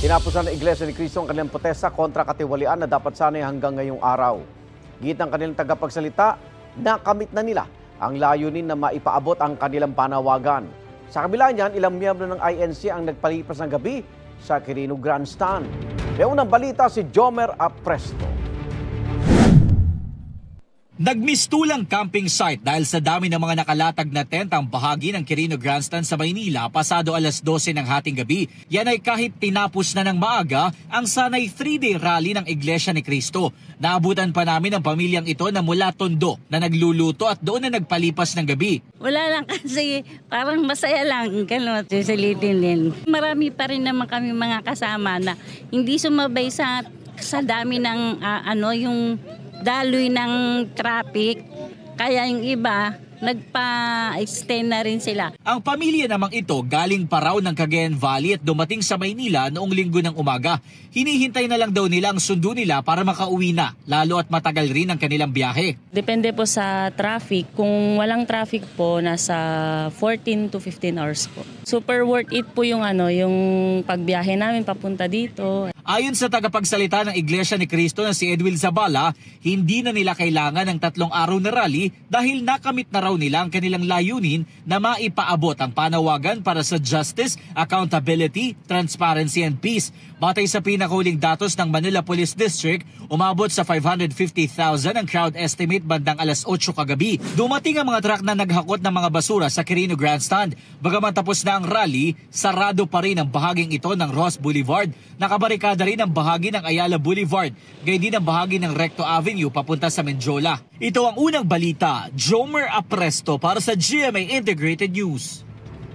Tinapusan ng Iglesia ni Cristo ang kanilang protesta kontra katiwalian na dapat sanay hanggang ngayong araw. Git ng kanilang tagapagsalita, nakamit na nila ang layunin na maipaabot ang kanilang panawagan. Sa kabila niyan, ilang miyembro ng INC ang nagpalipas ng gabi sa Quirino Grandstand. May unang balita si Jomer Apresto. Nagmistulang camping site dahil sa dami ng mga nakalatag na tent ang bahagi ng Quirino Grandstand sa Maynila pasado alas 12 ng hating gabi. Yan ay kahit tinapos na ng maaga ang sanay 3-day rally ng Iglesia ni Cristo. Naabutan pa namin ang pamilyang ito na mula Tondo na nagluluto at doon na nagpalipas ng gabi. Wala lang kasi parang masaya lang, gano'n, susilitin din. Marami pa rin naman kami mga kasama na hindi sumabay sa dami ng yung daloy ng traffic, kaya yung iba nagpa-extend na rin sila. Ang pamilya namang ito galing pa raw ng Cagayan Valley at dumating sa Maynila noong linggo ng umaga. Hinihintay na lang daw nila ang sundo nila para makauwi na, lalo at matagal rin ang kanilang biyahe. Depende po sa traffic. Kung walang traffic po, nasa 14 to 15 hours po. Super worth it po yung pagbiyahe namin papunta dito. Ayon sa tagapagsalita ng Iglesia ni Cristo na si Edwin Zabala, hindi na nila kailangan ng 3 araw na rally dahil nakamit na raw nila ang kanilang layunin na maipaabot ang panawagan para sa justice, accountability, transparency and peace. Batay sa pinakahuling datos ng Manila Police District, umabot sa 550,000 ang crowd estimate bandang alas 8 kagabi. Dumating ang mga truck na naghakot ng mga basura sa Quirino Grandstand. Bagaman tapos na ang rally, sarado pa rin ang bahaging ito ng Ross Boulevard. Nakabarikada rin ang bahagi ng Ayala Boulevard, gayon din ang bahagi ng Recto Avenue papunta sa Menjola. Ito ang unang balita. Jomer Apresto para sa GMA Integrated News.